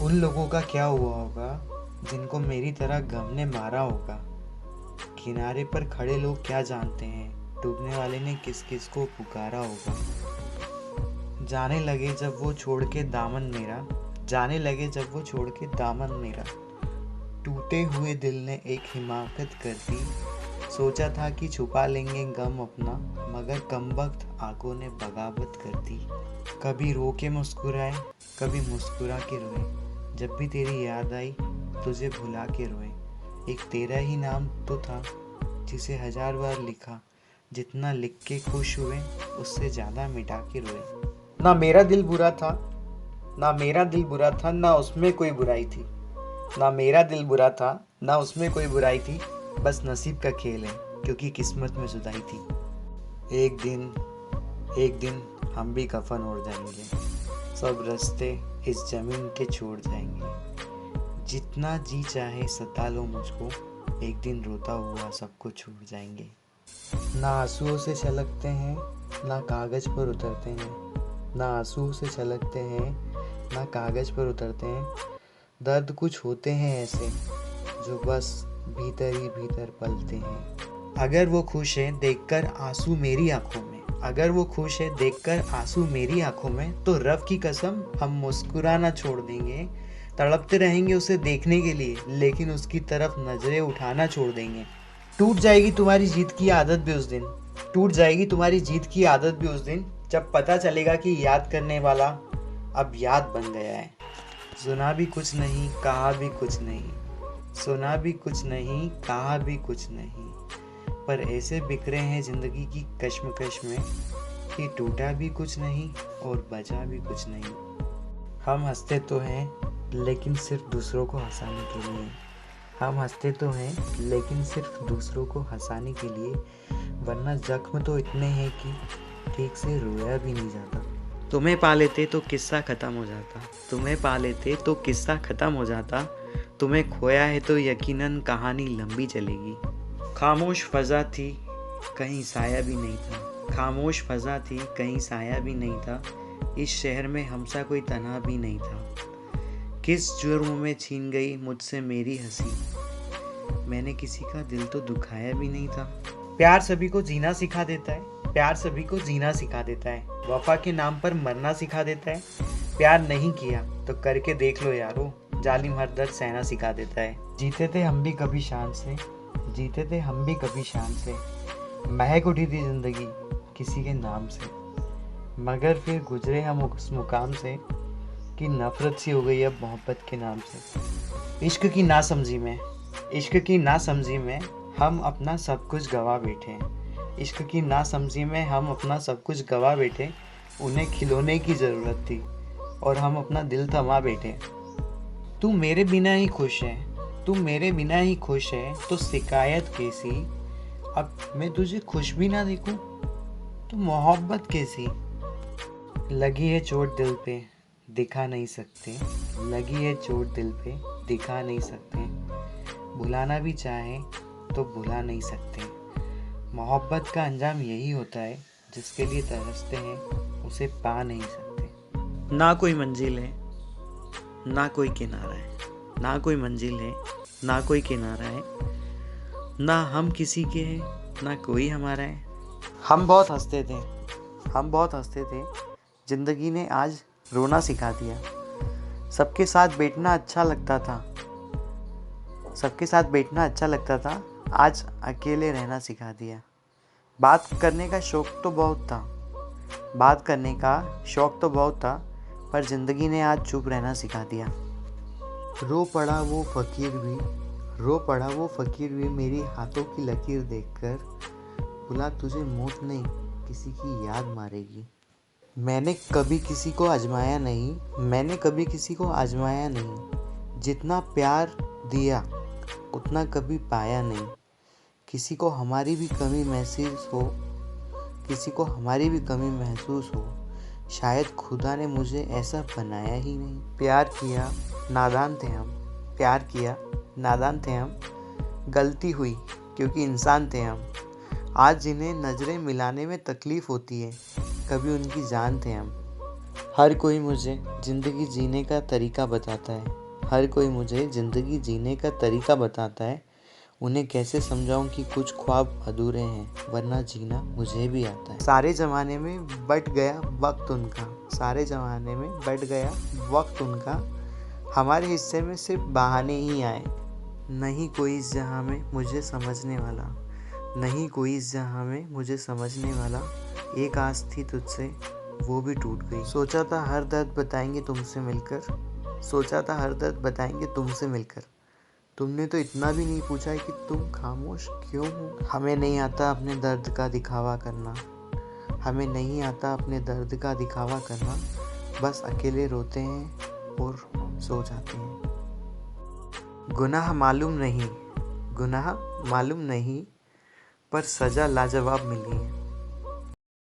उन लोगों का क्या हुआ होगा जिनको मेरी तरह गम ने मारा होगा। किनारे पर खड़े लोग क्या जानते हैं डूबने वाले ने किस किस को पुकारा होगा। जाने लगे जब वो छोड़ के दामन मेरा, जाने लगे जब वो छोड़ के दामन मेरा, टूटे हुए दिल ने एक हिमाकत कर दी। सोचा था कि छुपा लेंगे गम अपना, मगर कमबख्त आंखों ने बगावत कर दी। कभी रो के मुस्कुराए, कभी मुस्कुरा के रोए, जब भी तेरी याद आई तुझे भुला के रोए। एक तेरा ही नाम तो था जिसे 1000 बार लिखा, जितना लिख के खुश हुए उससे ज़्यादा मिटा के रोए। ना मेरा दिल बुरा था, ना मेरा दिल बुरा था, ना उसमें कोई बुराई थी। ना मेरा दिल बुरा था, ना उसमें कोई बुराई थी, बस नसीब का खेल है क्योंकि किस्मत में जुदाई थी। एक दिन हम भी कफन ओढ़ जाएंगे, सब रास्ते इस जमीन के छोड़ जाएंगे। जितना जी चाहे सता लो मुझको, एक दिन रोता हुआ सबको छोड़ जाएंगे। ना आंसुओं से छलकते हैं, ना कागज पर उतरते हैं, ना आंसुओं से छलकते हैं, ना कागज पर उतरते हैं। दर्द कुछ होते हैं ऐसे जो बस भीतर ही भीतर पलते हैं। अगर वो खुश है देखकर आंसू मेरी आंखों में, अगर वो खुश है देखकर आंसू मेरी आंखों में, तो रब की कसम हम मुस्कुराना छोड़ देंगे। तड़पते रहेंगे उसे देखने के लिए, लेकिन उसकी तरफ नजरें उठाना छोड़ देंगे। टूट जाएगी तुम्हारी जीत की आदत भी उस दिन, टूट जाएगी तुम्हारी जीत की आदत भी उस दिन, जब पता चलेगा कि याद करने वाला अब याद बन गया है। सुना भी कुछ नहीं, कहा भी कुछ नहीं, सुना भी कुछ नहीं, कहा भी कुछ नहीं, पर ऐसे बिखरे हैं जिंदगी की कश्मकश में कि टूटा भी कुछ नहीं और बचा भी कुछ नहीं। हम हंसते तो हैं लेकिन सिर्फ दूसरों को हंसाने के लिए, हम हंसते तो हैं लेकिन सिर्फ दूसरों को हंसाने के लिए, वरना जख्म तो इतने हैं कि ठीक से रोया भी नहीं जाता। तुम्हें पा लेते तो किस्सा ख़त्म हो जाता, तुम्हें पा लेते तो किस्सा ख़त्म हो जाता, तुम्हें खोया है तो यकीनन कहानी लंबी चलेगी। खामोश फ़ज़ा थी कहीं साया भी नहीं था, खामोश फ़ज़ा थी कहीं साया भी नहीं था, इस शहर में हमसा कोई तन्हा भी नहीं था। किस जुर्म में छीन गई मुझसे मेरी हंसी, मैंने किसी का दिल तो दुखाया भी नहीं था। प्यार सभी को जीना सिखा देता है, प्यार सभी को जीना सिखा देता है, वफा के नाम पर मरना सिखा देता है। प्यार नहीं किया तो करके देख लो यारो, जालिम हर दर्द सहना सिखा देता है। जीते थे हम भी कभी शान से, जीते थे हम भी कभी शान से, महक उठी थी जिंदगी किसी के नाम से, मगर फिर गुजरे हम उस मुकाम से कि नफरत सी हो गई अब मोहब्बत के नाम से। इश्क की नासमझी में, इश्क की नासमझी में हम अपना सब कुछ गवा बैठे, इश्क की नासमझी में हम अपना सब कुछ गवा बैठे। उन्हें खिलौने की ज़रूरत थी और हम अपना दिल थमा बैठे। तू मेरे बिना ही खुश है, तू मेरे बिना ही खुश है, तो शिकायत कैसी। अब मैं तुझे खुश भी ना देखूं तो मोहब्बत कैसी। लगी है चोट दिल पे दिखा नहीं सकते, लगी है चोट दिल पे दिखा नहीं सकते, भुलाना भी चाहे तो भुला नहीं सकते। मोहब्बत का अंजाम यही होता है, जिसके लिए तरसते हैं उसे पा नहीं सकते। ना कोई मंजिल है ना कोई किनारा है, ना कोई मंजिल है ना कोई किनारा है, ना हम किसी के हैं ना कोई हमारा है। हम बहुत हंसते थे, हम बहुत हंसते थे, जिंदगी ने आज रोना सिखा दिया। सबके साथ बैठना अच्छा लगता था, सबके साथ बैठना अच्छा लगता था, आज अकेले रहना सिखा दिया। बात करने का शौक तो बहुत था, बात करने का शौक तो बहुत था, पर ज़िंदगी ने आज चुप रहना सिखा दिया। रो पड़ा वो फ़कीर भी, रो पड़ा वो फ़कीर भी मेरी हाथों की लकीर देखकर, बोला तुझे मौत नहीं किसी की याद मारेगी। मैंने कभी किसी को आजमाया नहीं, मैंने कभी किसी को आजमाया नहीं, जितना प्यार दिया उतना कभी पाया नहीं। किसी को हमारी भी कमी महसूस हो, किसी को हमारी भी कमी महसूस हो, शायद खुदा ने मुझे ऐसा बनाया ही नहीं। प्यार किया नादान थे हम, प्यार किया नादान थे हम, गलती हुई क्योंकि इंसान थे हम। आज जिन्हें नज़रें मिलाने में तकलीफ़ होती है, कभी उनकी जान थे हम। हर कोई मुझे ज़िंदगी जीने का तरीका बताता है। हर कोई मुझे ज़िंदगी जीने का तरीका बताता है। उन्हें कैसे समझाऊं कि कुछ ख्वाब अधूरे हैं, वरना जीना मुझे भी आता है। सारे ज़माने में बट गया वक्त उनका, सारे ज़माने में बट गया वक्त उनका, हमारे हिस्से में सिर्फ बहाने ही आए। नहीं कोई इस जहाँ में मुझे समझने वाला, नहीं कोई इस जहाँ में मुझे समझने वाला। एक आस थी तुझसे, वो भी टूट गई। सोचा था हर दर्द बताएंगे तुमसे मिलकर, सोचा था हर दर्द बताएंगे तुमसे मिलकर। तुमने तो इतना भी नहीं पूछा है कि तुम खामोश क्यों हो। हमें नहीं आता अपने दर्द का दिखावा करना, हमें नहीं आता अपने दर्द का दिखावा करना। बस अकेले रोते हैं और सो जाते हैं। गुनाह मालूम नहीं, गुनाह मालूम नहीं, पर सज़ा लाजवाब मिली है।